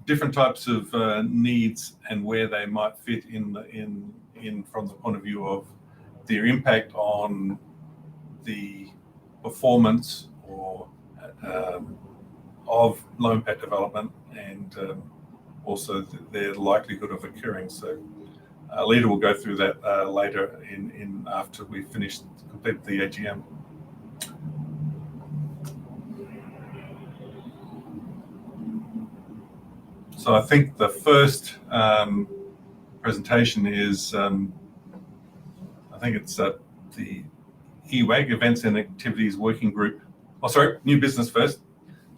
different types of needs and where they might fit in from the point of view of their impact on the performance or of low impact development, and also their likelihood of occurring. So Alida will go through that later after we complete the AGM. So I think the first presentation is, I think it's the EWAG, Events and Activities Working Group. Oh, sorry, new business first.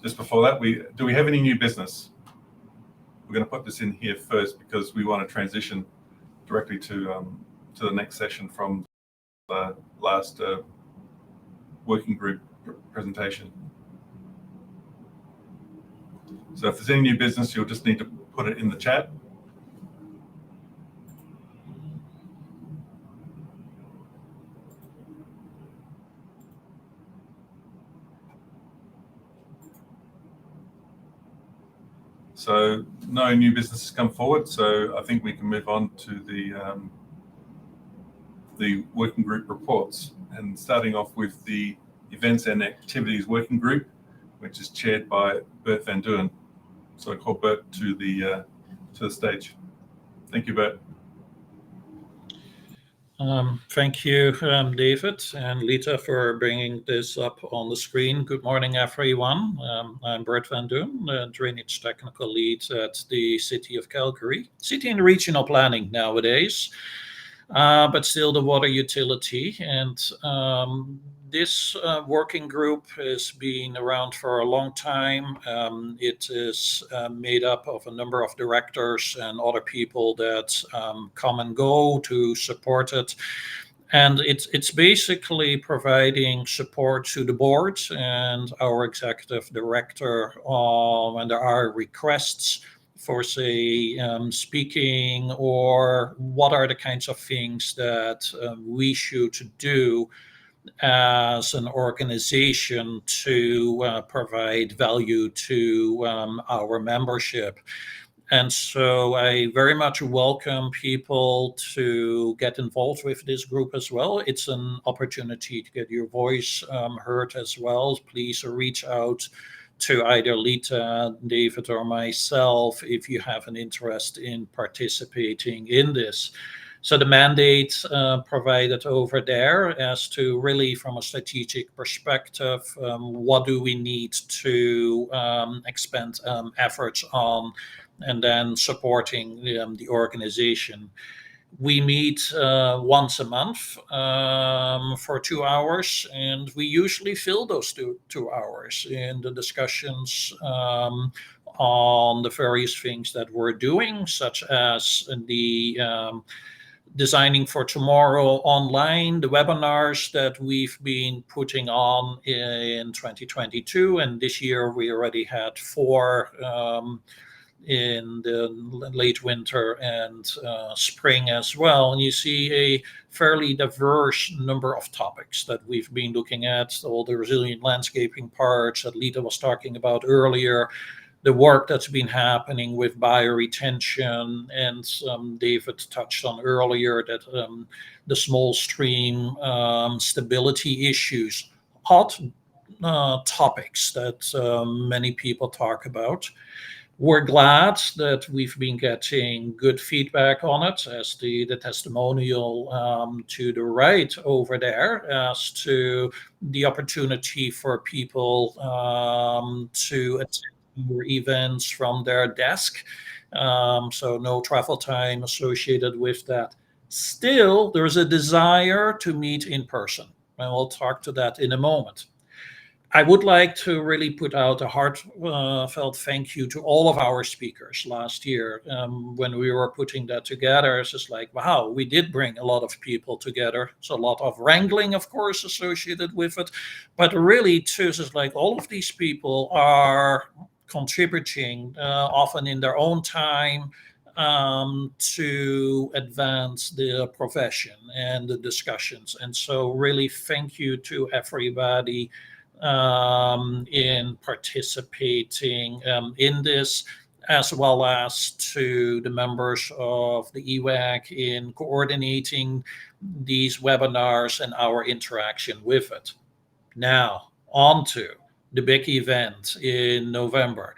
Just before that, do we have any new business? We're going to put this in here first because we want to transition directly to the next session from the last working group presentation. So if there's any new business, you'll just need to put it in the chat. So no new business has come forward, so I think we can move on to the working group reports, and starting off with the Events and Activities Working Group, which is chaired by Bert Van Duyn. So I call Bert to the stage. Thank you, Bert. Thank you, David and Lita, for bringing this up on the screen. Good morning, everyone. I'm Bert Van Duyn, Drainage Technical Lead at the City of Calgary. City and Regional Planning nowadays, but still the water utility. And this working group has been around for a long time. It is made up of a number of directors and other people that come and go to support it. And it's basically providing support to the board and our executive director when there are requests for, say, speaking, or what are the kinds of things that we should do as an organization to provide value to our membership. And so I very much welcome people to get involved with this group as well. It's an opportunity to get your voice heard as well. Please reach out to either Lita, David, or myself if you have an interest in participating in this. So the mandate provided over there as to really, from a strategic perspective, what do we need to expend efforts on, and then supporting the organization. We meet once a month for 2 hours, and we usually fill those two hours in the discussions on the various things that we're doing, such as the Designing for Tomorrow online, the webinars that we've been putting on in 2022, and this year we already had 4 in the late winter and spring as well. And you see a fairly diverse number of topics that we've been looking at, all the resilient landscaping parts that Lita was talking about earlier, the work that's been happening with bioretention, and David touched on earlier that the small stream stability issues, hot topics that many people talk about. We're glad that we've been getting good feedback on it, as the testimonial to the right over there, as to the opportunity for people to attend your events from their desk. So no travel time associated with that. Still, there's a desire to meet in person, and we'll talk to that in a moment. I would like to really put out a heartfelt thank you to all of our speakers last year. When we were putting that together, it's just like, wow, we did bring a lot of people together. It's a lot of wrangling, of course, associated with it. But really, too, it's just like all of these people are contributing, often in their own time, to advance the profession and the discussions. And so really thank you to everybody in participating in this. as well as to the members of the EWAG in coordinating these webinars and our interaction with it. Now, on to the big event in November.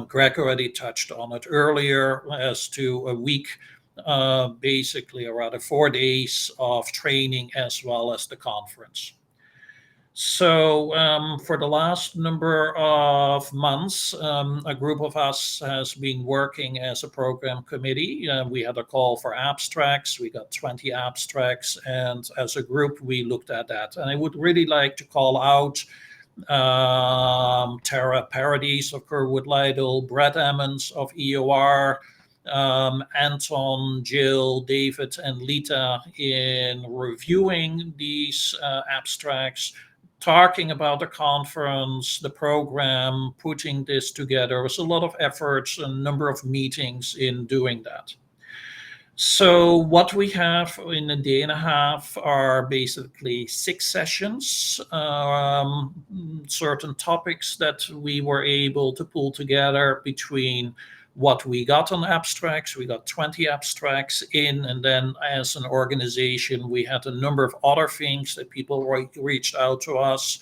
Greg already touched on it earlier as to a week, basically, or rather 4 days of training as well as the conference. So, for the last number of months, a group of us has been working as a program committee. We had a call for abstracts. We got 20 abstracts, and as a group, we looked at that. And I would really like to call out Tara Paradis of Kerwood Lytle, Brett Emmons of EOR, Anton, Jill, David, and Lita in reviewing these abstracts, talking about the conference, the program, putting this together. There was a lot of efforts, a number of meetings in doing that. So what we have in a day and a half are basically 6 sessions, certain topics that we were able to pull together between what we got on abstracts. We got 20 abstracts in, and then as an organization, we had a number of other things that people reached out to us.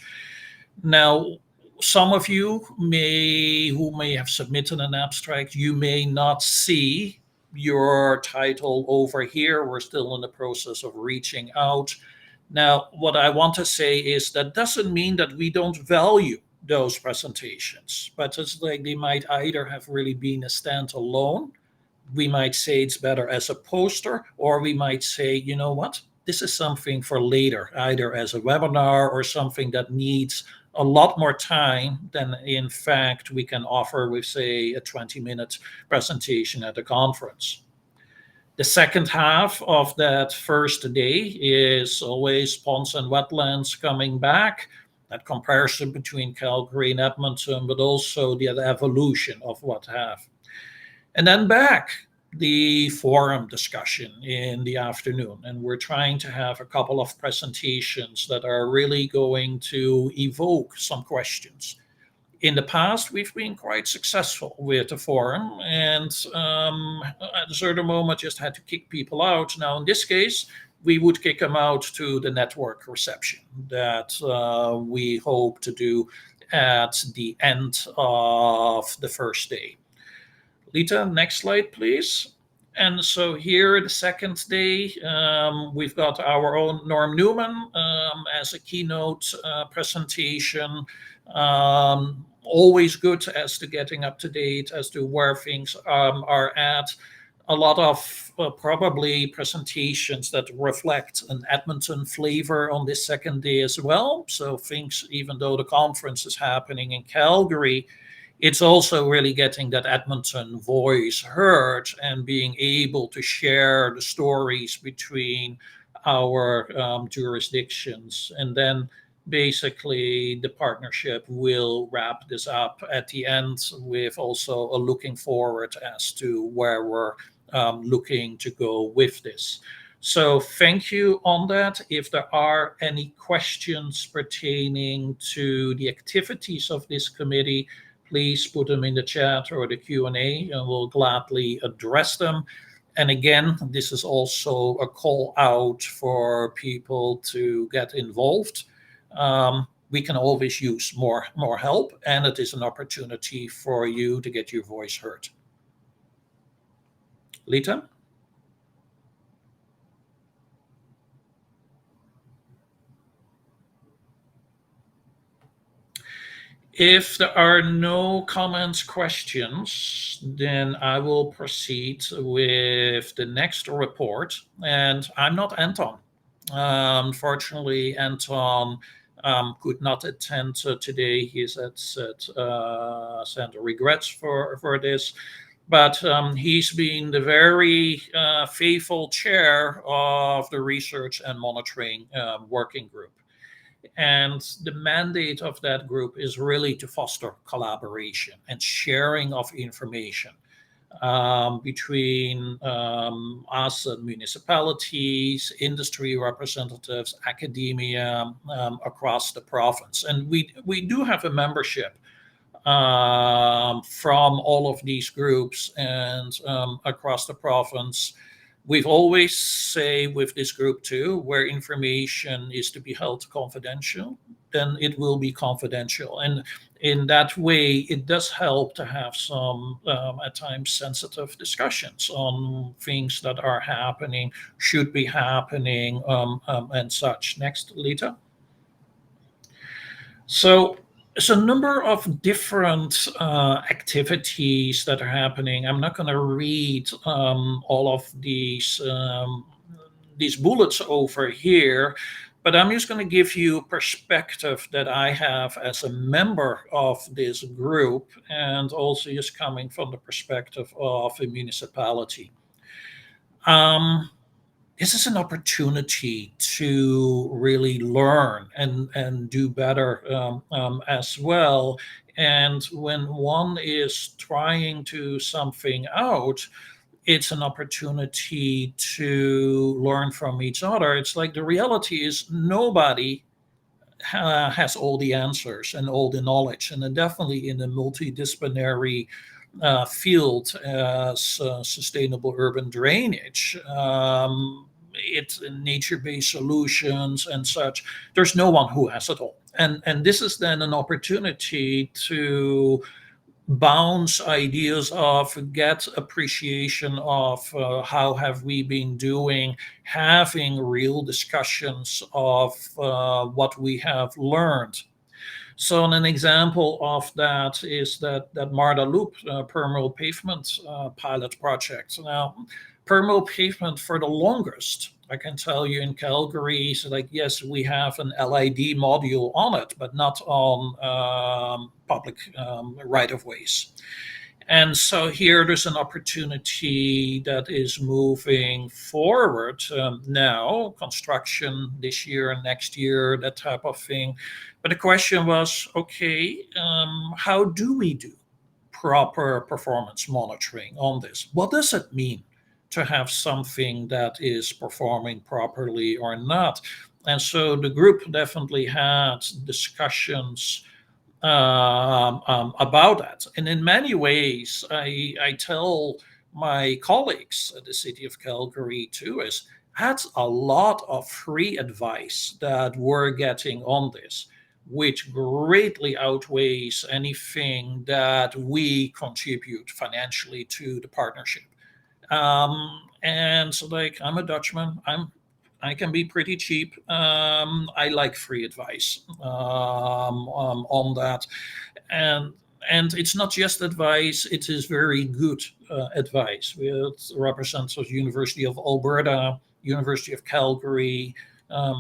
Now, some of you who may have submitted an abstract, you may not see your title over here. We're still in the process of reaching out. Now, what I want to say is that doesn't mean that we don't value those presentations, but it's like they might either have really been a standalone. We might say it's better as a poster, or we might say, you know what, this is something for later, either as a webinar or something that needs a lot more time than in fact we can offer with, say, a 20-minute presentation at a conference. The second half of that first day is always ponds and wetlands coming back, that comparison between Calgary and Edmonton, but also the evolution of what have. And then back, the forum discussion in the afternoon. And we're trying to have a couple of presentations that are really going to evoke some questions. In the past, we've been quite successful with the forum, and at a certain moment just had to kick people out. Now, in this case, we would kick them out to the network reception that we hope to do at the end of the first day. Lita, next slide, please. And so here, the second day, we've got our own Norm Newman as a keynote presentation. Always good as to getting up to date as to where things are at. A lot of probably presentations that reflect an Edmonton flavor on this second day as well. So things, even though the conference is happening in Calgary, it's also really getting that Edmonton voice heard and being able to share the stories between our jurisdictions. And then basically the partnership will wrap this up at the end with also a looking forward as to where we're looking to go with this. So thank you on that. If there are any questions pertaining to the activities of this committee, please put them in the chat or the Q&A, and we'll gladly address them. And again, this is also a call out for people to get involved. We can always use more help, and it is an opportunity for you to get your voice heard. Lita? If there are no comments, questions, then I will proceed with the next report. And I'm not Anton. Unfortunately, Anton could not attend today. He's at sent regrets for this. But he's been the very faithful chair of the Research and Monitoring Working Group. And the mandate of that group is really to foster collaboration and sharing of information between us and municipalities, industry representatives, academia across the province. And we do have a membership from all of these groups and across the province. We've always say with this group too, where information is to be held confidential, then it will be confidential. And in that way, it does help to have some, at times, sensitive discussions on things that are happening, should be happening, and such. Next, Lita. So there's a number of different activities that are happening. I'm not going to read all of these bullets over here, but I'm just going to give you perspective that I have as a member of this group, and also just coming from the perspective of a municipality. This is an opportunity to really learn and do better as well. And when one is trying to something out, it's an opportunity to learn from each other. It's like the reality is nobody has all the answers and all the knowledge, and then definitely in a multidisciplinary field as sustainable urban drainage. It's nature-based solutions and such. There's no one who has it all, and this is then an opportunity to bounce ideas off, get appreciation of how have we been doing, having real discussions of what we have learned. So an example of that is that Marda Loop permeable pavement pilot project. Now, permeable pavement for the longest, I can tell you in Calgary, so like, yes, we have an LID module on it, but not on public right-of-ways. And so here there's an opportunity that is moving forward now, construction this year and next year, that type of thing. But the question was, okay, how do we do proper performance monitoring on this? What does it mean to have something that is performing properly or not? And so the group definitely had discussions about that. And in many ways, I tell my colleagues at the City of Calgary too, is that's a lot of free advice that we're getting on this, which greatly outweighs anything that we contribute financially to the partnership. And so, like, I'm a Dutchman. I can be pretty cheap. I like free advice on that, and it's not just advice; it is very good advice. It represents the University of Alberta, University of Calgary,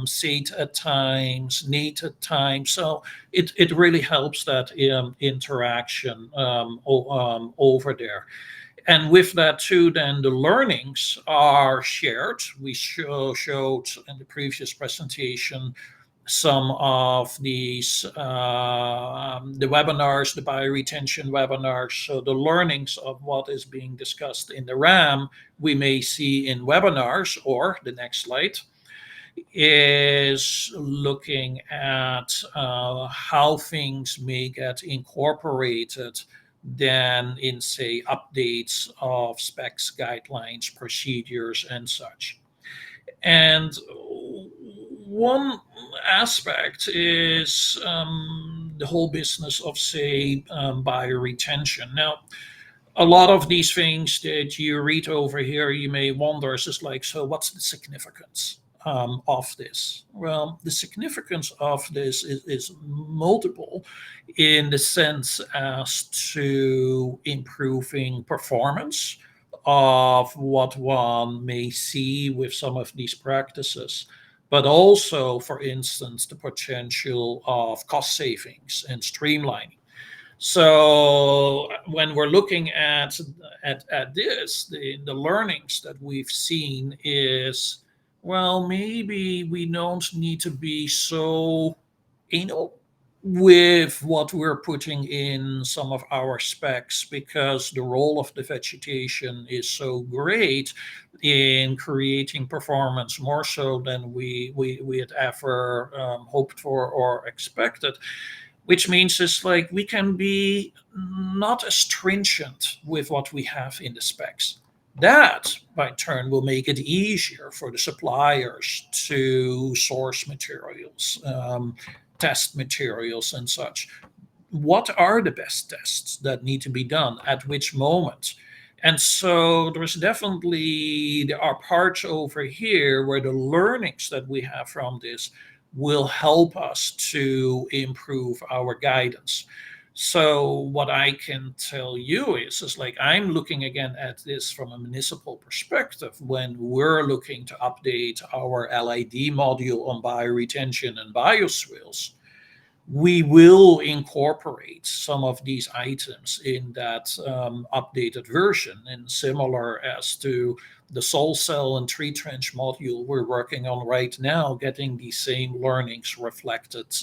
SAIT at times, NATE at times. So it really helps that interaction over there. And with that too, then the learnings are shared. We showed in the previous presentation some of these, the webinars, the bioretention webinars. So the learnings of what is being discussed in the RAM, we may see in webinars, or the next slide is looking at how things may get incorporated then in, say, updates of specs, guidelines, procedures, and such. And one aspect is the whole business of, say, bioretention. Now, a lot of these things that you read over here, you may wonder, is just like, so what's the significance of this? Well, the significance of this is multiple in the sense as to improving performance of what one may see with some of these practices, but also, for instance, the potential of cost savings and streamlining. So when we're looking at this, the learnings that we've seen is, well, maybe we don't need to be so anal with what we're putting in some of our specs, because the role of the vegetation is so great in creating performance, more so than we had ever hoped for or expected. which means it's like we can be not as stringent with what we have in the specs. That, by turn, will make it easier for the suppliers to source materials, test materials, and such. What are the best tests that need to be done at which moment? And so there are parts over here where the learnings that we have from this will help us to improve our guidance. So what I can tell you is like I'm looking again at this from a municipal perspective when we're looking to update our LID module on bioretention and bioswales. We will incorporate some of these items in that updated version, and similar as to the soil cell and tree trench module we're working on right now, getting the same learnings reflected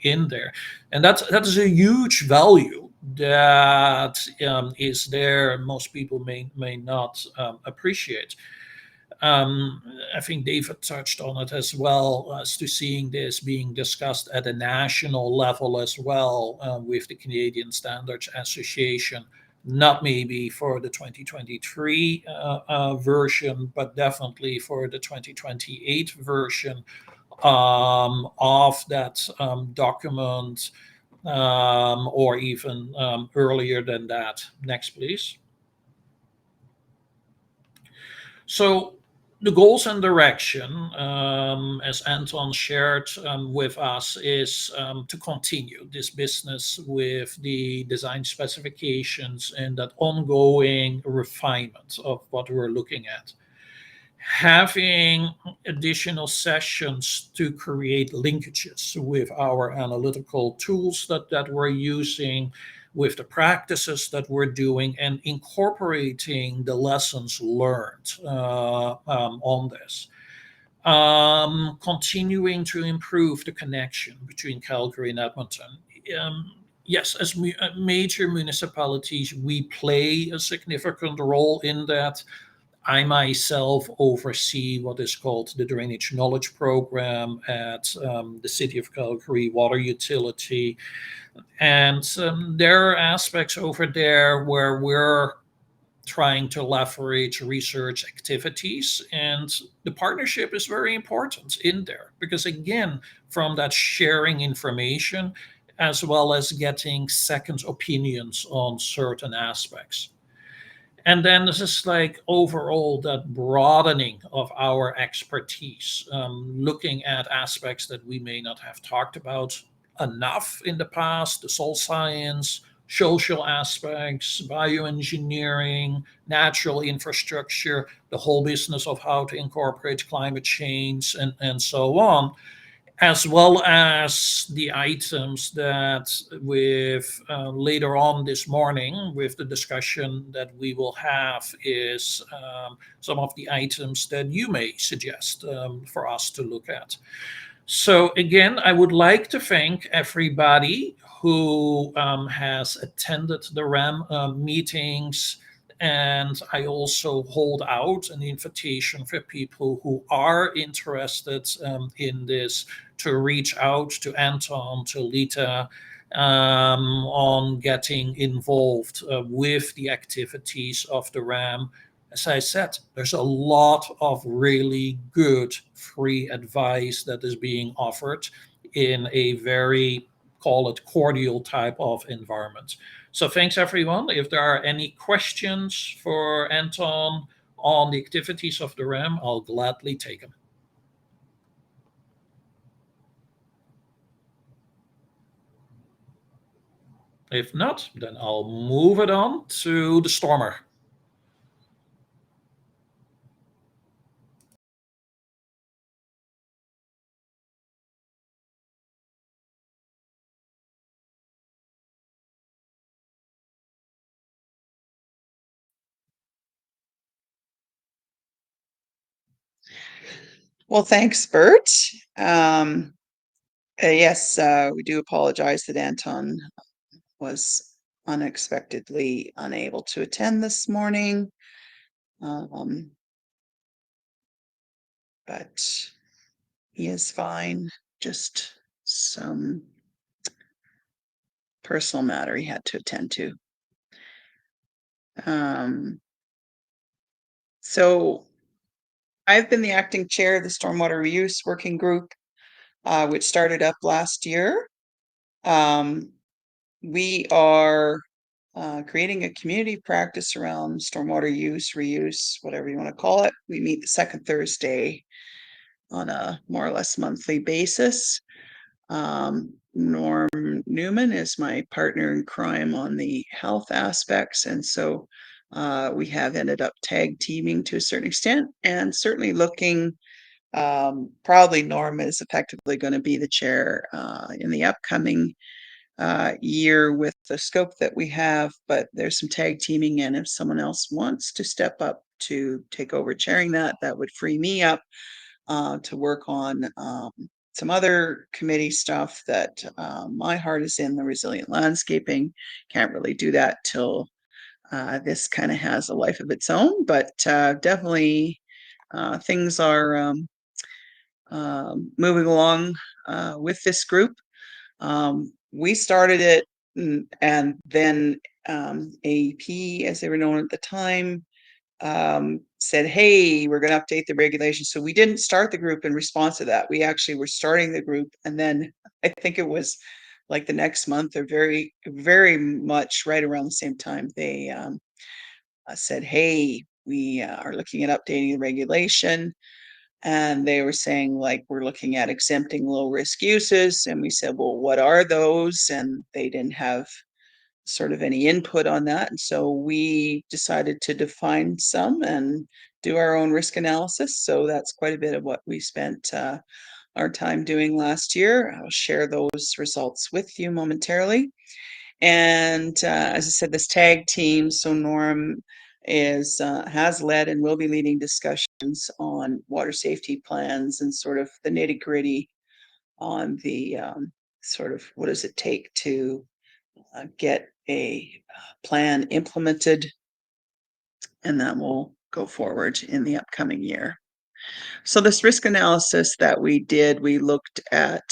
in there. And that is a huge value that is there, and most people may not appreciate. I think David touched on it as well, as to seeing this being discussed at a national level as well, with the Canadian Standards Association, not maybe for the 2023 version, but definitely for the 2028 version of that document, or even earlier than that. Next, please. So the goals and direction, as Anton shared with us, is to continue this business with the design specifications and that ongoing refinement of what we're looking at. Having additional sessions to create linkages with our analytical tools that we're using, with the practices that we're doing, and incorporating the lessons learned on this. Continuing to improve the connection between Calgary and Edmonton. Yes, as major municipalities, we play a significant role in that. I myself oversee what is called the Drainage Knowledge Program at the City of Calgary Water Utility. And there are aspects over there where we're trying to leverage research activities. And the partnership is very important in there because, again, from that sharing information as well as getting second opinions on certain aspects. And then this is like overall that broadening of our expertise, looking at aspects that we may not have talked about enough in the past, the soil science, social aspects, bioengineering, natural infrastructure, the whole business of how to incorporate climate change, and so on, as well as the items that with later on this morning with the discussion that we will have is some of the items that you may suggest for us to look at. So again, I would like to thank everybody who has attended the RAM meetings. And I also hold out an invitation for people who are interested in this to reach out to Anton, to Lita, on getting involved with the activities of the RAM. As I said, there's a lot of really good free advice that is being offered in a very, call it, cordial type of environment. So thanks, everyone. If there are any questions for Anton on the activities of the RAM, I'll gladly take them. If not, then I'll move it on to the Stormer. Well, thanks, Bert. Yes, we do apologize that Anton was unexpectedly unable to attend this morning. But he is fine. Just some personal matter he had to attend to. So I've been the acting chair of the Stormwater Reuse Working Group, which started up last year. We are creating a community practice around stormwater use, reuse, whatever you want to call it. We meet the second Thursday on a more or less monthly basis. Norm Newman is my partner in crime on the health aspects, and so we have ended up tag teaming to a certain extent, and certainly looking. Probably Norm is effectively going to be the chair in the upcoming year with the scope that we have, but there's some tag teaming, and if someone else wants to step up to take over chairing that, that would free me up to work on some other committee stuff that my heart is in, the resilient landscaping. Can't really do that till this kind of has a life of its own, but definitely things are moving along with this group. We started it, and then AP, as they were known at the time, said, hey, we're going to update the regulations. So we didn't start the group in response to that. We actually were starting the group, and then I think it was like the next month or very, very much right around the same time, they said, hey, we are looking at updating the regulation. And they were saying, like, we're looking at exempting low risk uses. And we said, well, what are those? And they didn't have sort of any input on that. And so we decided to define some and do our own risk analysis. So that's quite a bit of what we spent our time doing last year. I'll share those results with you momentarily. And as I said, this tag team, so Norm is has led and will be leading discussions on water safety plans and sort of the nitty gritty on the sort of what does it take to get a plan implemented, and that will go forward in the upcoming year. So this risk analysis that we did, we looked at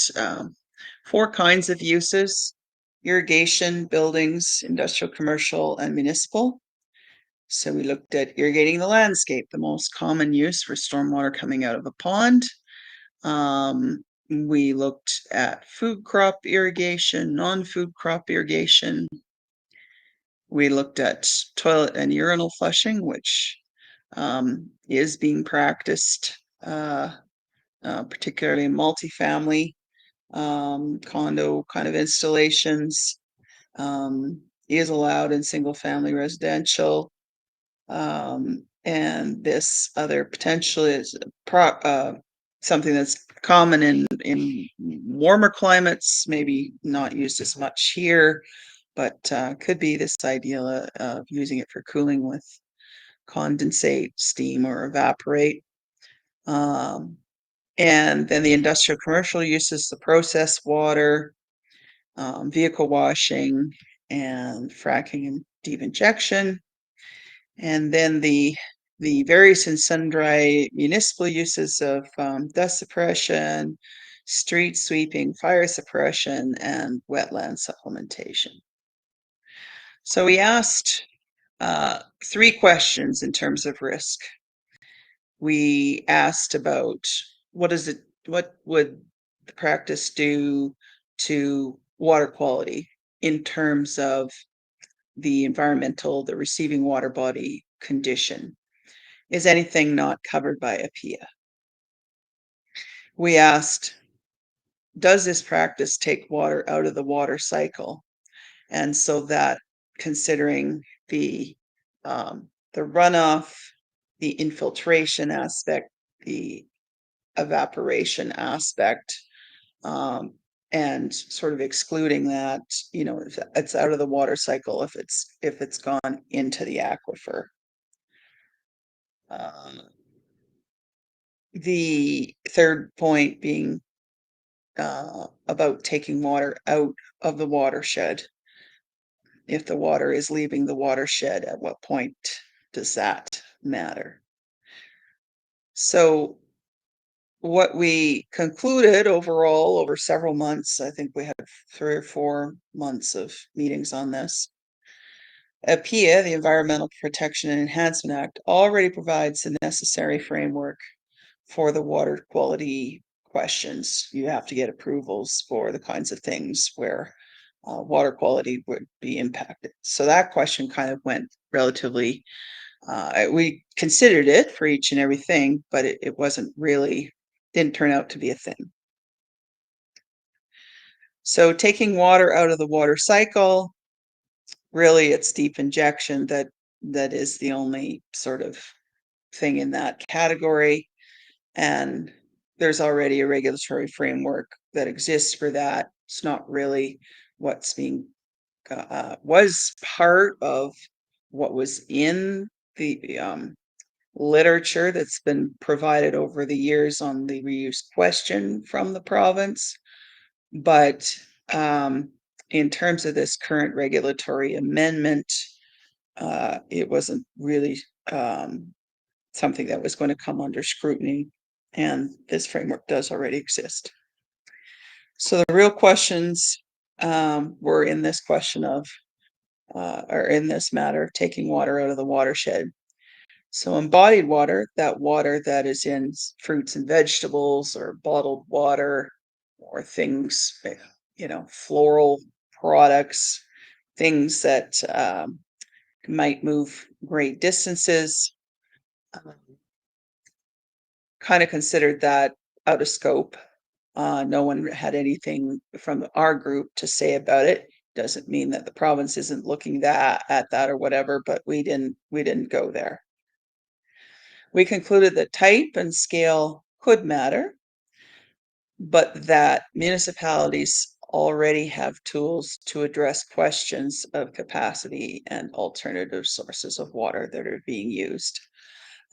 4 kinds of uses: irrigation, buildings, industrial, commercial, and municipal. So we looked at irrigating the landscape, the most common use for stormwater coming out of a pond. We looked at food crop irrigation, non-food crop irrigation. We looked at toilet and urinal flushing, which is being practiced, particularly in multifamily condo kind of installations, is allowed in single family residential. And this other potential is something that's common in warmer climates, maybe not used as much here, but could be this idea of using it for cooling with condensate, steam, or evaporate. And then the industrial commercial uses, the processed water, vehicle washing, and fracking and deep injection. And then the various and sundry municipal uses of dust suppression, street sweeping, fire suppression, and wetland supplementation. So we asked 3 questions in terms of risk. We asked about what would the practice do to water quality in terms of the receiving water body condition. Is anything not covered by a PIA? We asked, does this practice take water out of the water cycle? And so that, considering the runoff, the infiltration aspect, the evaporation aspect, and sort of excluding that, if it's out of the water cycle, if it's gone into the aquifer. The third point being about taking water out of the watershed. If the water is leaving the watershed, at what point does that matter? So what we concluded overall over several months, I think we had 3 or 4 months of meetings on this. APIA, the Environmental Protection and Enhancement Act, already provides the necessary framework for the water quality questions. You have to get approvals for the kinds of things where water quality would be impacted. So that question kind of went relatively, we considered it for each and everything, but it wasn't really, didn't turn out to be a thing. So taking water out of the water cycle, really it's deep injection that is the only sort of thing in that category. And there's already a regulatory framework that exists for that. It's not really what's being was part of what was in the literature that's been provided over the years on the reuse question from the province. But in terms of this current regulatory amendment, it wasn't really something that was going to come under scrutiny, and this framework does already exist. So the real questions were in this question of, or in this matter of taking water out of the watershed. So embodied water, that water that is in fruits and vegetables or bottled water or things, floral products, things that might move great distances, kind of considered that out of scope. No one had anything from our group to say about it. Doesn't mean that the province isn't looking at that or whatever, but we didn't go there. We concluded that type and scale could matter, but that municipalities already have tools to address questions of capacity and alternative sources of water that are being used.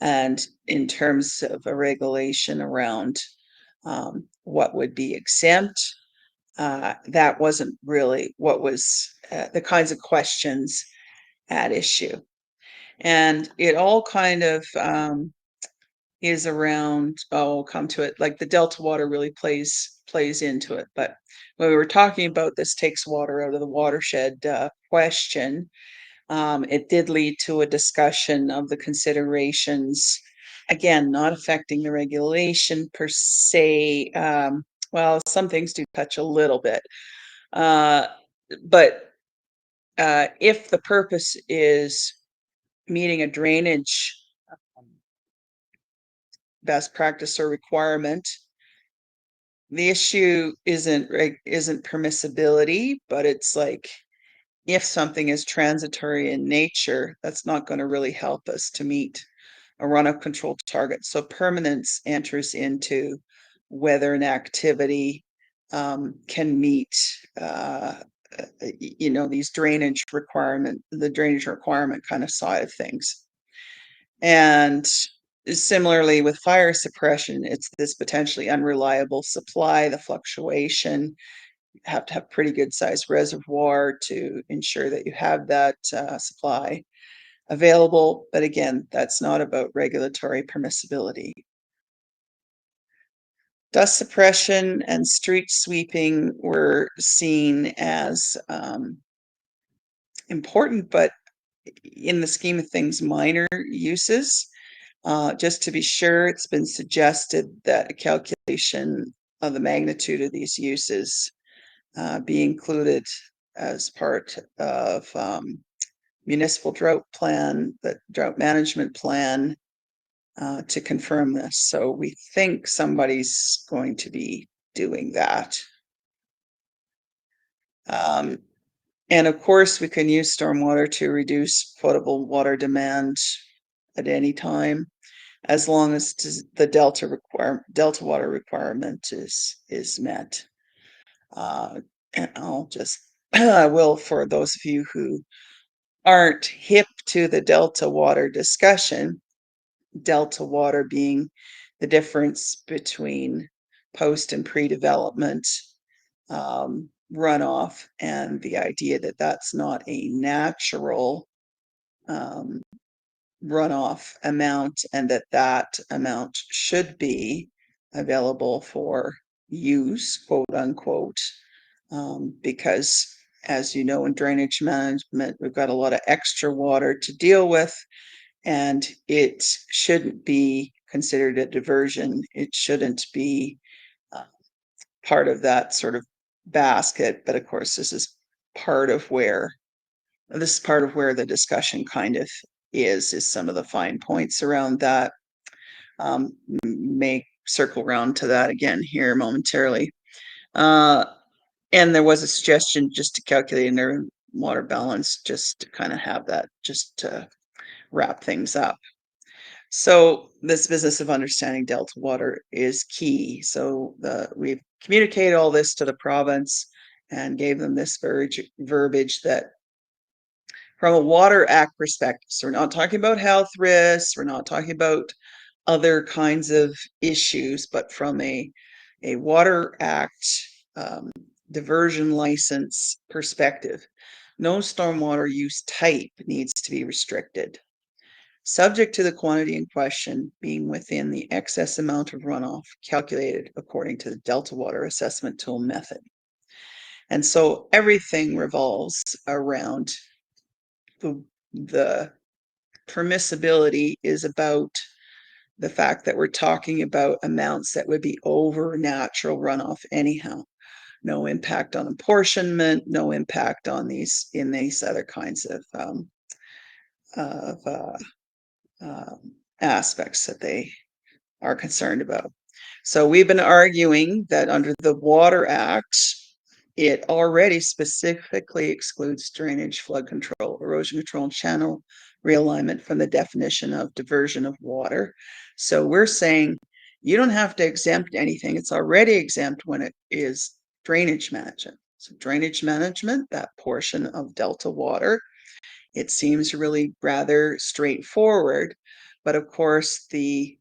And in terms of a regulation around what would be exempt, that wasn't really what was the kinds of questions at issue. And it all kind of is around, I'll come to it, like the Delta water really plays into it. But when we were talking about this takes water out of the watershed question, it did lead to a discussion of the considerations, again, not affecting the regulation per se. Well, some things do touch a little bit, but if the purpose is meeting a drainage best practice or requirement, the issue isn't permissibility, but it's like, if something is transitory in nature, that's not going to really help us to meet a runoff control target. So permanence enters into whether an activity can meet, these the drainage requirement kind of side of things. And similarly with fire suppression, it's this potentially unreliable supply, the fluctuation. You have to have pretty good sized reservoir to ensure that you have that supply available. But again, that's not about regulatory permissibility. Dust suppression and street sweeping were seen as important, but in the scheme of things, minor uses. Just to be sure, it's been suggested that a calculation of the magnitude of these uses be included as part of municipal drought plan, the drought management plan, to confirm this. So we think somebody's going to be doing that. And of course, we can use stormwater to reduce potable water demand at any time, as long as the delta water requirement is met. And I'll just, I will, for those of you who aren't hip to the delta water discussion, delta water being the difference between post and pre-development runoff, and the idea that that's not a natural runoff amount, and that amount should be available for use, quote unquote, because as you know, in drainage management, we've got a lot of extra water to deal with, and it shouldn't be considered a diversion. It shouldn't be part of that sort of basket. But of course, this is part of where the discussion kind of is some of the fine points around that. May circle around to that again here momentarily. And there was a suggestion just to calculate in their water balance, just to kind of have that, just to wrap things up. So this business of understanding delta water is key. So we've communicated all this to the province and gave them this verbiage that from a Water Act perspective, so we're not talking about health risks, we're not talking about other kinds of issues, but from a Water Act diversion license perspective, no stormwater use type needs to be restricted, subject to the quantity in question being within the excess amount of runoff calculated according to the Delta Water Assessment Tool method. And so everything revolves around the permissibility is about the fact that we're talking about amounts that would be over natural runoff anyhow. No impact on apportionment, no impact on these other kinds of aspects that they are concerned about. So we've been arguing that under the Water Act, it already specifically excludes drainage, flood control, erosion control, and channel realignment from the definition of diversion of water. So we're saying you don't have to exempt anything. It's already exempt when it is drainage management. So drainage management, that portion of delta water, it seems really rather straightforward. But of course, the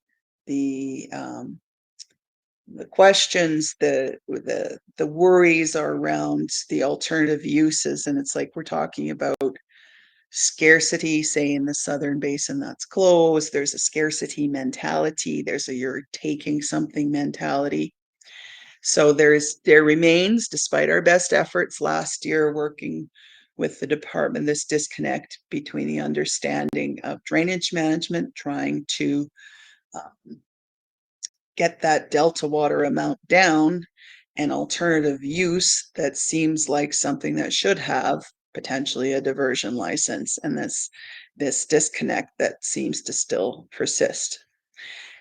questions, the worries are around the alternative uses, and it's like we're talking about scarcity, say in the Southern Basin that's closed. There's a scarcity mentality. There's a you're taking something mentality. So there remains, despite our best efforts last year working with the department, this disconnect between the understanding of drainage management, trying to get that delta water amount down, and alternative use that seems like something that should have potentially a diversion license, and this disconnect that seems to still persist.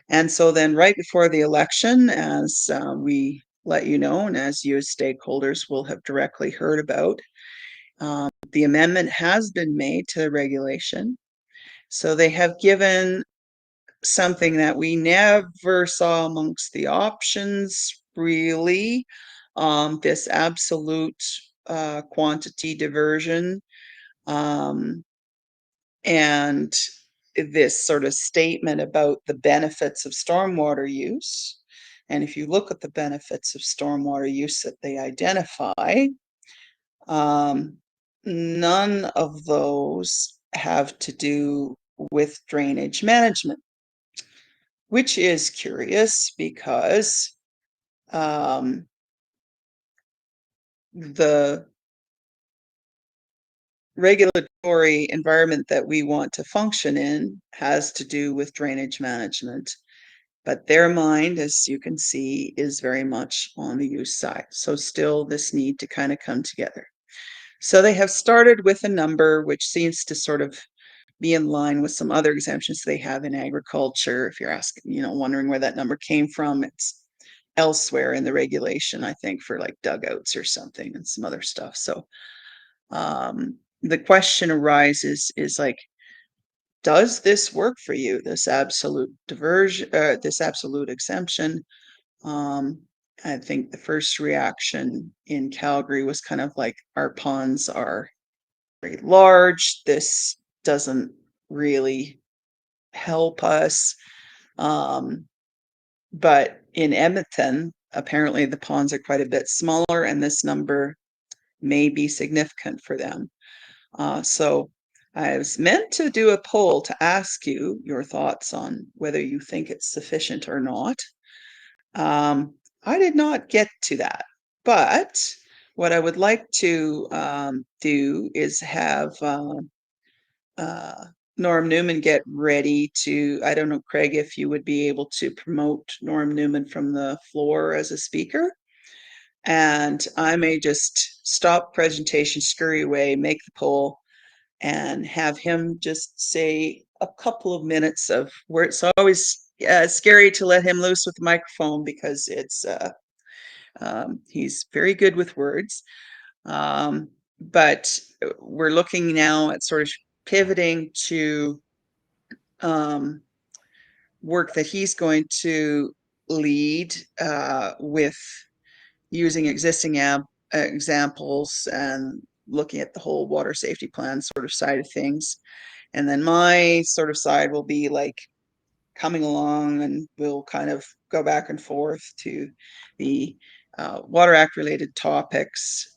And so then right before the election, as we let you know, and as you as stakeholders will have directly heard about, the amendment has been made to the regulation. So they have given something that we never saw amongst the options, really, this absolute quantity diversion, and this sort of statement about the benefits of stormwater use. And if you look at the benefits of stormwater use that they identify, none of those have to do with drainage management, which is curious because the regulatory environment that we want to function in has to do with drainage management. But their mind, as you can see, is very much on the use side. So still this need to kind of come together. So they have started with a number which seems to sort of be in line with some other exemptions they have in agriculture. If you're asking, wondering where that number came from, it's elsewhere in the regulation, I think, for like dugouts or something and some other stuff. So the question arises is like, does this work for you? This absolute diversion, this absolute exemption? I think the first reaction in Calgary was kind of like, our ponds are very large. This doesn't really help us. But in Edmonton, apparently the ponds are quite a bit smaller, and this number may be significant for them. So I was meant to do a poll to ask you your thoughts on whether you think it's sufficient or not. I did not get to that, but what I would like to do is have Norm Newman get ready to, I don't know, Craig, if you would be able to promote Norm Newman from the floor as a speaker. And I may just stop presentation, scurry away, make the poll, and have him just say a couple of minutes of where it's always scary to let him loose with the microphone because it's he's very good with words. But we're looking now at sort of pivoting to work that he's going to lead with using existing examples and looking at the whole water safety plan sort of side of things. And then my sort of side will be like coming along, and we'll kind of go back and forth to the Water Act related topics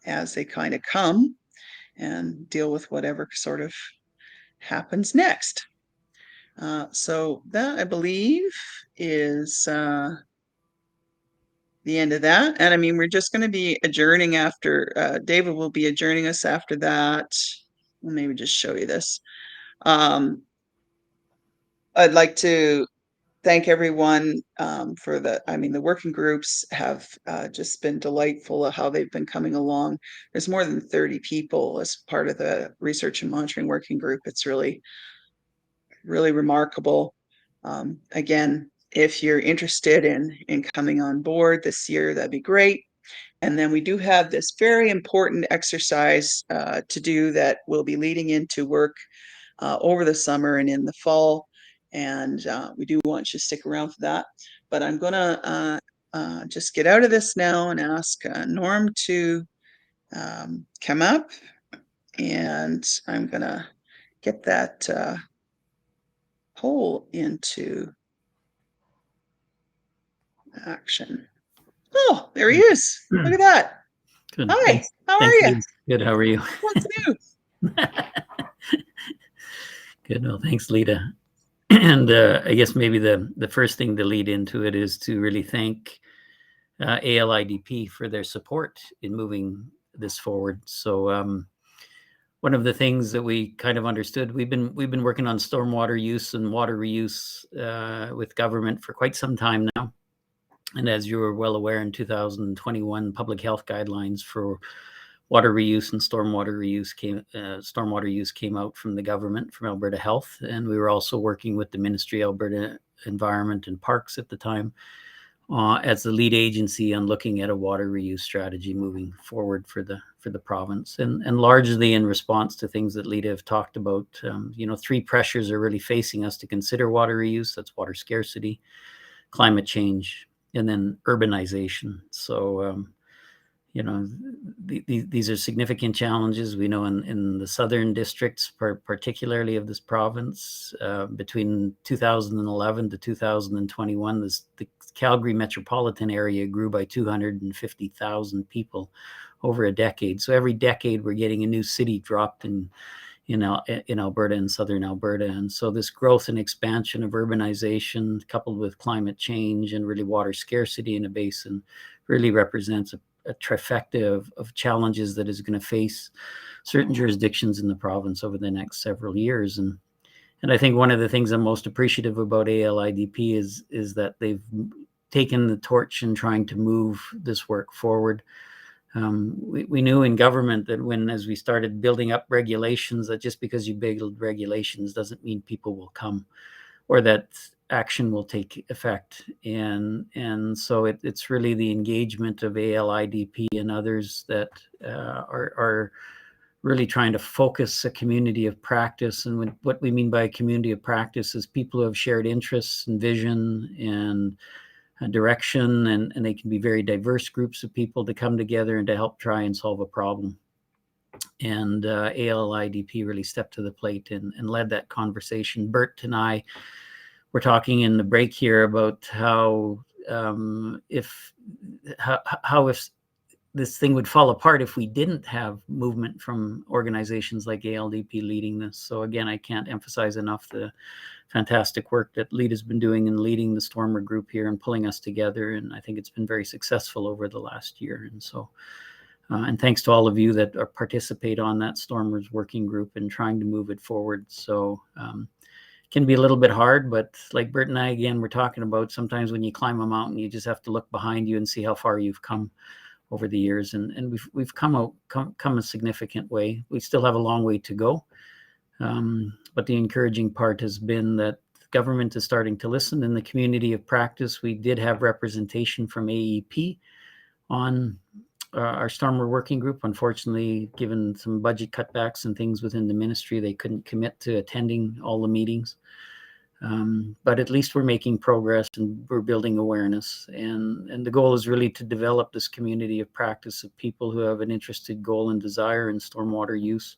as they kind of come, and deal with whatever sort of happens next. So that, I believe, is the end of that. And I mean, we're just going to be adjourning after, David will be adjourning us after that. I'll maybe just show you this. I'd like to thank everyone for the working groups have just been delightful of how they've been coming along. There's more than 30 people as part of the research and monitoring working group. It's really, really remarkable. Again, if you're interested in coming on board this year, that'd be great. And then we do have this very important exercise to do that will be leading into work over the summer and in the fall. And we do want you to stick around for that. But I'm going to just get out of this now and ask Norm to come up. And I'm going to get that poll into action. Oh, there he is. Look at that. Good. Hi, Thanks. how are Thanks, you? Lisa. Good. How are you? What's new? Good. Well, thanks, Lita. And I guess maybe the first thing to lead into it is to really thank ALIDP for their support in moving this forward. So one of the things that we kind of understood, we've been working on stormwater use and water reuse with government for quite some time now. And as you are well aware, in 2021, public health guidelines for water reuse and stormwater use came out from the government, from Alberta Health. And we were also working with the Ministry of Alberta Environment and Parks at the time as the lead agency on looking at a water reuse strategy moving forward for the province. And largely in response to things that Lita have talked about, three pressures are really facing us to consider water reuse. That's water scarcity, climate change, and then urbanization. So, these are significant challenges. We know in the southern districts, particularly of this province, between 2011 to 2021, the Calgary metropolitan area grew by 250,000 people over a decade. So every decade, we're getting a new city dropped in Alberta and southern Alberta. And so this growth and expansion of urbanization coupled with climate change and really water scarcity in a basin really represents a trifecta of challenges that is going to face certain jurisdictions in the province over the next several years. And I think one of the things I'm most appreciative about ALIDP is that they've taken the torch in trying to move this work forward. We knew in government that as we started building up regulations, that just because you build regulations doesn't mean people will come or that action will take effect. And so it's really the engagement of ALIDP and others that are really trying to focus a community of practice. And what we mean by a community of practice is people who have shared interests and vision and direction, and they can be very diverse groups of people to come together and to help try and solve a problem. And ALIDP really stepped to the plate and led that conversation. Bert and I were talking in the break here about how if this thing would fall apart if we didn't have movement from organizations like ALDP leading this. So again, I can't emphasize enough the fantastic work that LEAD's been doing in leading the Stormer group here and pulling us together. And I think it's been very successful over the last year. And so, and thanks to all of you that participate on that Stormers working group and trying to move it forward. So it can be a little bit hard, but like Bert and I, again, we're talking about sometimes when you climb a mountain, you just have to look behind you and see how far you've come over the years, and we've come a significant way. We still have a long way to go, but the encouraging part has been that the government is starting to listen. In the community of practice, we did have representation from AEP on our Stormer working group. Unfortunately, given some budget cutbacks and things within the ministry, they couldn't commit to attending all the meetings. But at least we're making progress and we're building awareness. And the goal is really to develop this community of practice of people who have an interested goal and desire in stormwater use,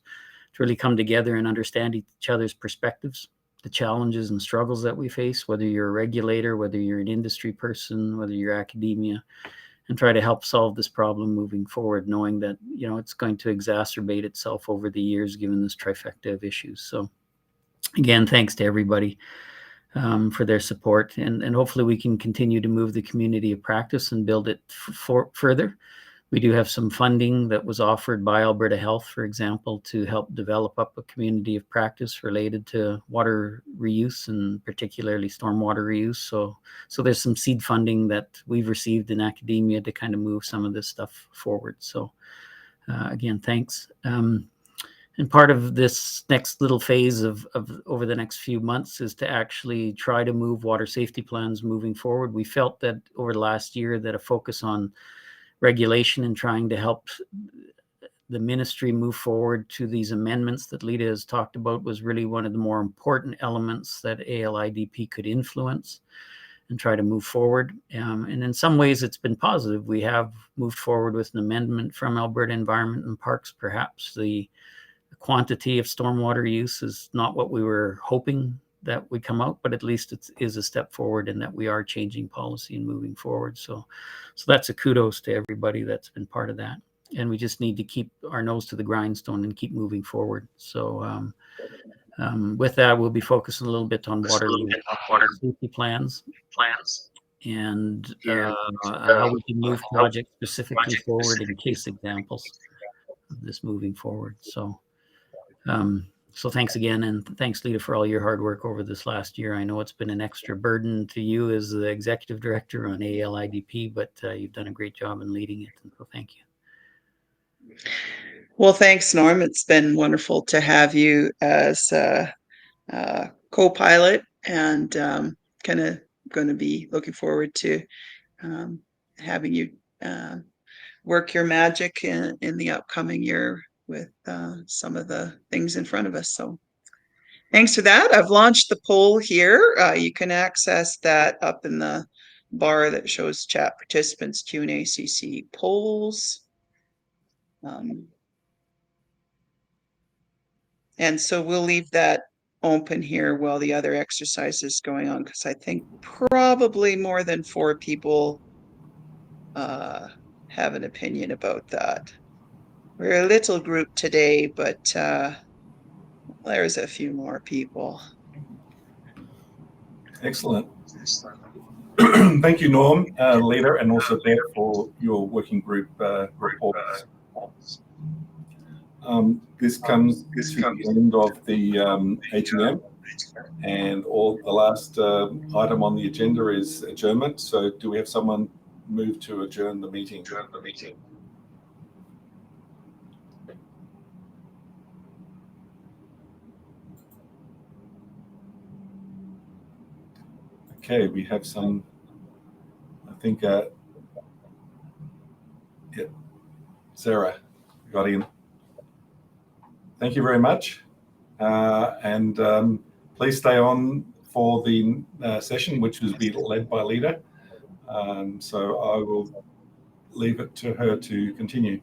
to really come together and understand each other's perspectives, the challenges and struggles that we face, whether you're a regulator, whether you're an industry person, whether you're academia, and try to help solve this problem moving forward, knowing that, you know, it's going to exacerbate itself over the years, given this trifecta of issues. So again, thanks to everybody for their support, and hopefully we can continue to move the community of practice and build it further. We do have some funding that was offered by Alberta Health, for example, to help develop up a community of practice related to water reuse and particularly stormwater reuse. So there's some seed funding that we've received in academia to kind of move some of this stuff forward. So again, thanks. And part of this next little phase of over the next few months is to actually try to move water safety plans moving forward. We felt that over the last year that a focus on regulation and trying to help the ministry move forward to these amendments that Lita has talked about was really one of the more important elements that ALIDP could influence and try to move forward. And in some ways it's been positive. We have moved forward with an amendment from Alberta Environment and Parks. Perhaps the quantity of stormwater use is not what we were hoping that would come out, but at least it is a step forward in that we are changing policy and moving forward. So that's a kudos to everybody that's been part of that. And we just need to keep our nose to the grindstone and keep moving forward. So with that, we'll be focusing a little bit on water safety plans and how we can move projects specifically forward in case examples of this moving forward. So thanks again, and thanks, Lita, for all your hard work over this last year. I know it's been an extra burden to you as the executive director on ALIDP, but you've done a great job in leading it, and so thank you. Well, thanks, Norm. It's been wonderful to have you as co-pilot, and kind of going to be looking forward to having you work your magic in the upcoming year with some of the things in front of us. So thanks for that. I've launched the poll here. You can access that up in the bar that shows chat participants, Q&A, CC polls. And so we'll leave that open here while the other exercise is going on, because I think probably more than 4 people have an opinion about that. We're a little group today, but there's a few more people. Excellent. Thank you, Norm, Lita, and also Beth for your working group reports. This comes to the end of the AGM, and the last item on the agenda is adjournment. So do we have someone move to adjourn the meeting? Okay, we have some, I think, yeah, Sarah got in. Thank you very much. And please stay on for the session, which was being led by Lita. So I will leave it to her to continue.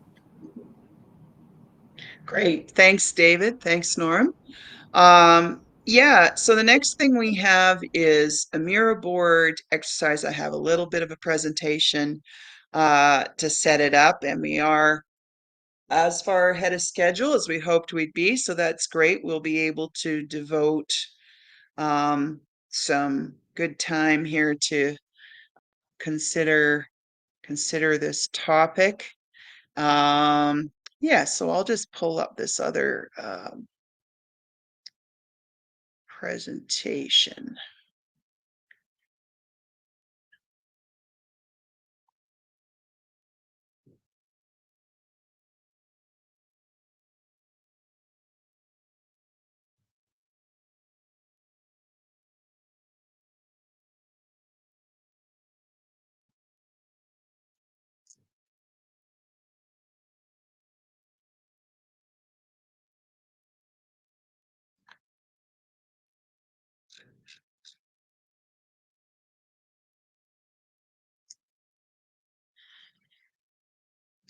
Great. Thanks, David. Thanks, Norm. Yeah, so the next thing we have is a mirror board exercise. I have a little bit of a presentation to set it up, and we are as far ahead of schedule as we hoped we'd be. So that's great. We'll be able to devote some good time here to consider this topic. Yeah, so I'll just pull up this other presentation.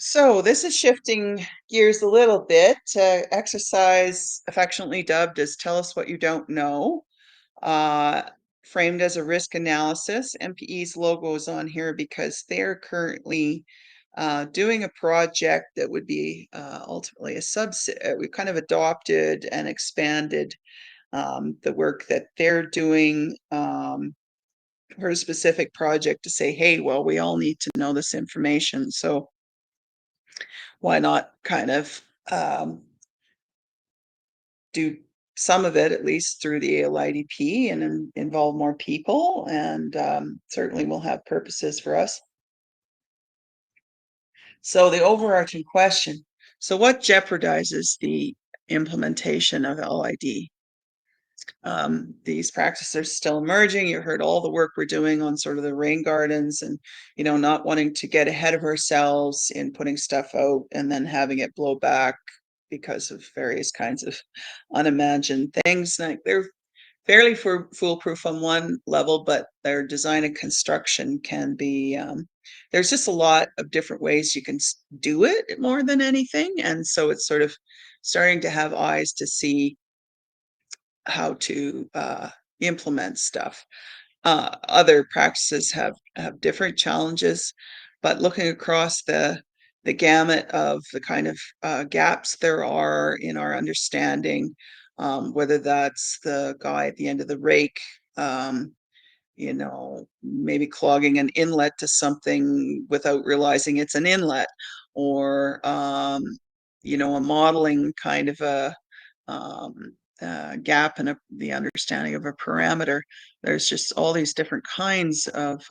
So this is shifting gears a little bit. Exercise, affectionately dubbed as "Tell Us What You Don't Know," uh, framed as a risk analysis. MPE's logo is on here because they're currently doing a project that would be ultimately a subset. We've kind of adopted and expanded the work that they're doing for a specific project to say, hey, well, we all need to know this information. So why not kind of do some of it, at least through the ALIDP, and involve more people, and certainly will have purposes for us. So the overarching question, so what jeopardizes the implementation of LID? These practices are still emerging. You heard all the work we're doing on sort of the rain gardens, and not wanting to get ahead of ourselves in putting stuff out and then having it blow back because of various kinds of unimagined things. Like, they're fairly foolproof on one level, but their design and construction can be there's just a lot of different ways you can do it more than anything, and so it's sort of starting to have eyes to see how to implement stuff. Other practices have different challenges, but looking across the gamut of the kind of gaps there are in our understanding, whether that's the guy at the end of the rake, maybe clogging an inlet to something without realizing it's an inlet, or a modeling kind of a gap in the understanding of a parameter. There's just all these different kinds of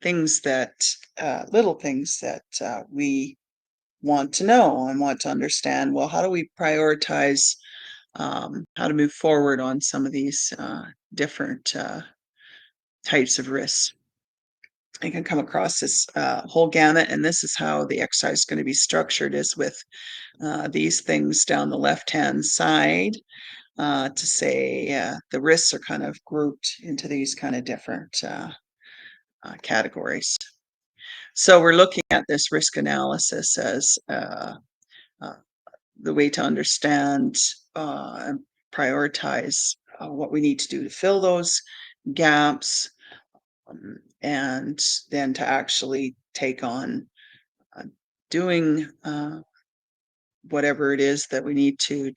things that, little things that we want to know and want to understand. Well, how do we prioritize how to move forward on some of these different types of risks? I can come across this whole gamut, and this is how the exercise is going to be structured, is with these things down the left-hand side, to say the risks are kind of grouped into these kind of different categories. So we're looking at this risk analysis as the way to understand and prioritize what we need to do to fill those gaps, and then to actually take on doing whatever it is that we need to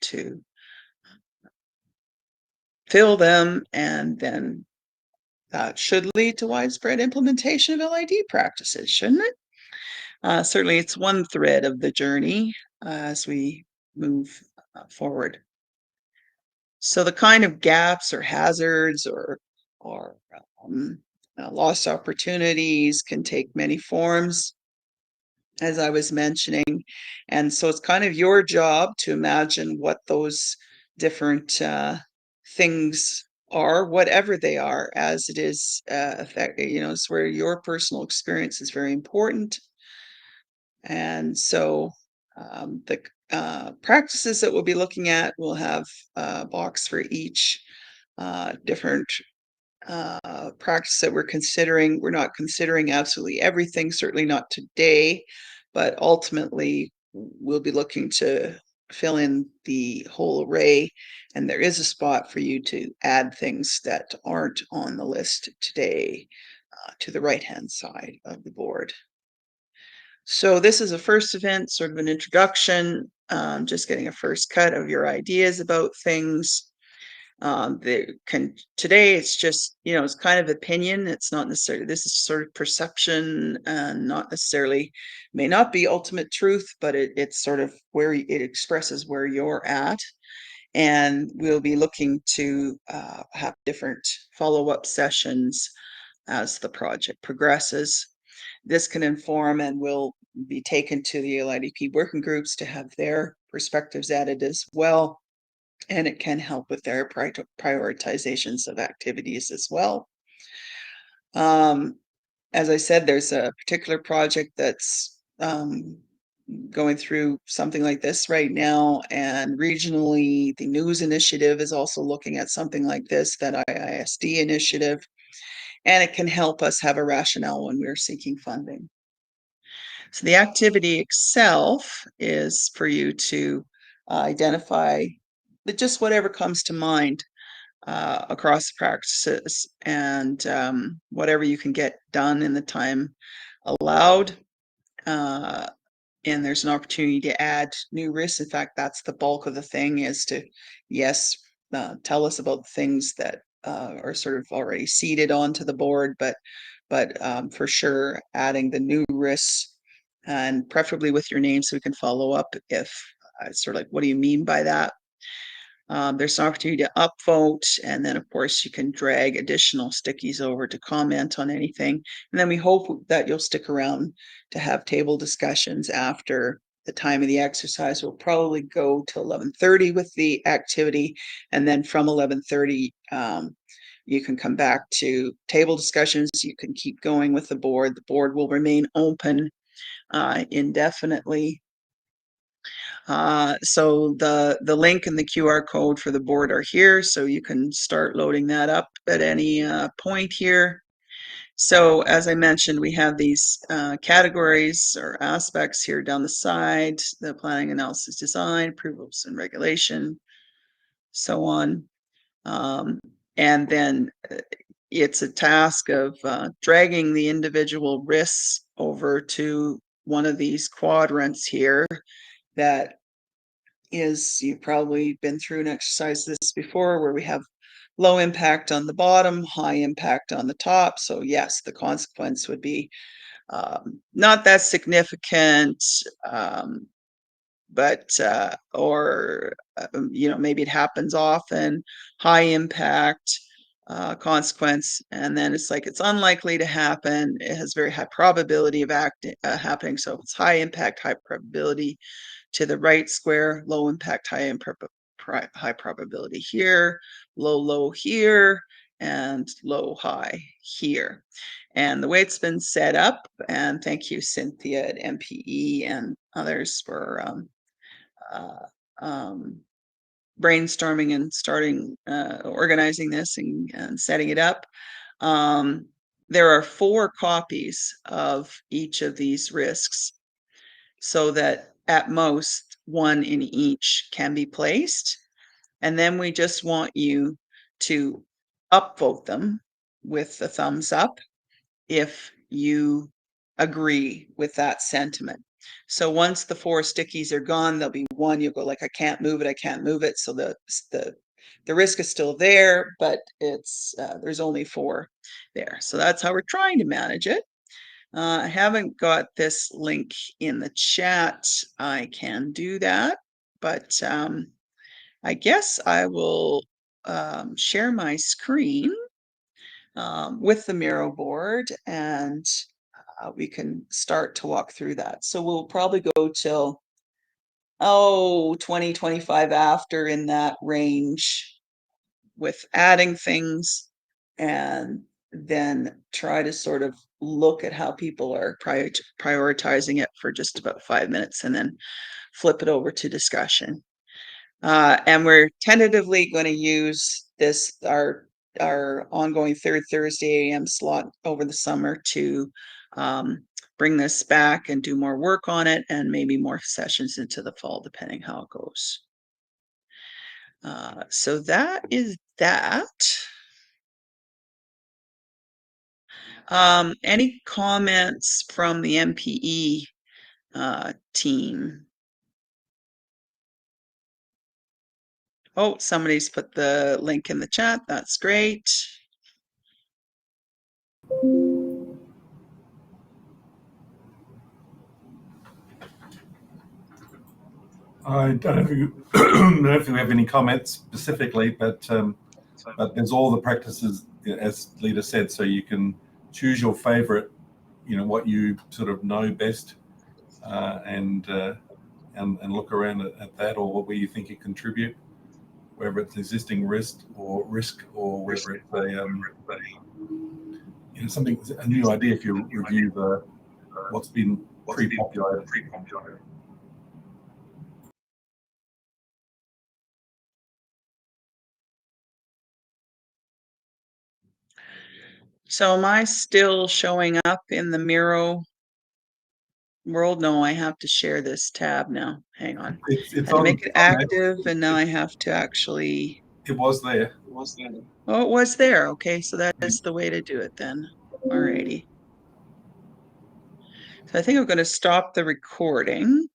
fill them, and then that should lead to widespread implementation of LID practices, shouldn't it? Certainly, it's one thread of the journey as we move forward. So the kind of gaps or hazards or lost opportunities can take many forms, as I was mentioning. And so it's kind of your job to imagine what those different things are, whatever they are, as it is it's where your personal experience is very important. And so the practices that we'll be looking at will have a box for each different practice that we're considering. We're not considering absolutely everything, certainly not today, but ultimately we'll be looking to fill in the whole array, and there is a spot for you to add things that aren't on the list today to the right-hand side of the board. So this is a first event, sort of an introduction, just getting a first cut of your ideas about things. Today it's just, it's kind of opinion. It's not necessarily, this is sort of perception and not necessarily, may not be ultimate truth, but it's sort of where it expresses where you're at. And we'll be looking to have different follow-up sessions as the project progresses. This can inform and will be taken to the ALIDP working groups to have their perspectives added as well. And it can help with their prioritizations of activities as well. As I said, there's a particular project that's going through something like this right now, and regionally, the News Initiative is also looking at something like this, that IISD initiative, and it can help us have a rationale when we're seeking funding. So the activity itself is for you to identify just whatever comes to mind across the practices, and whatever you can get done in the time allowed. And there's an opportunity to add new risks. In fact, that's the bulk of the thing, is to, yes, tell us about things that are sort of already seeded onto the board, but for sure adding the new risks, and preferably with your name so we can follow up if sort of like, what do you mean by that? There's an opportunity to upvote, and then of course you can drag additional stickies over to comment on anything. And then we hope that you'll stick around to have table discussions after the time of the exercise. We'll probably go to 11:30 with the activity, and then from 11:30 you can come back to table discussions. You can keep going with the board. The board will remain open indefinitely. So the link and the QR code for the board are here, so you can start loading that up at any point here. So as I mentioned, we have these categories or aspects here down the side: the planning, analysis, design, approvals and regulation, so on. And then it's a task of dragging the individual risks over to one of these quadrants here. That is, you've probably been through an exercise this before, where we have low impact on the bottom, high impact on the top. So yes, the consequence would be not that significant, but maybe it happens often. High impact consequence, and then it's like, it's unlikely to happen. It has very high probability of happening. So it's high impact, high probability to the right square, low impact, high probability here, low here, and low high here. And the way it's been set up, and thank you Cynthia at MPE and others for brainstorming and starting organizing this and setting it up. There are 4 copies of each of these risks, so that at most 1 in each can be placed. And then we just want you to upvote them with the thumbs up if you agree with that sentiment. So once the 4 stickies are gone, there'll be 1, you'll go like, I can't move it. So the risk is still there, but it's there's only 4 there. So that's how we're trying to manage it. I haven't got this link in the chat. I can do that, but I guess I will share my screen with the Miro board, and we can start to walk through that. So we'll probably go till 20-25 after, in that range, with adding things, and then try to sort of look at how people are prioritizing it for just about 5 minutes, and then flip it over to discussion. And we're tentatively going to use this, our ongoing 3rd Thursday AM slot over the summer, to bring this back and do more work on it, and maybe more sessions into the fall, depending how it goes. So that is that. Any comments from the MPE team? Oh, somebody's put the link in the chat. That's great. I don't know if don't know if you have any comments specifically, but there's all the practices, as Lita said, so you can choose your favorite, what you sort of know best, and look around at that, or where you think you contribute, whether it's existing risk, or whether it's a new idea if you review what's been pre-populated. So am I still showing up in the Miro world? No, I have to share this tab now. Hang on. It's I had to make it active, and now I have to actually. It was there. Oh, it was there. Okay, so that is the way to do it then. Alrighty. So I think I'm going to stop the recording.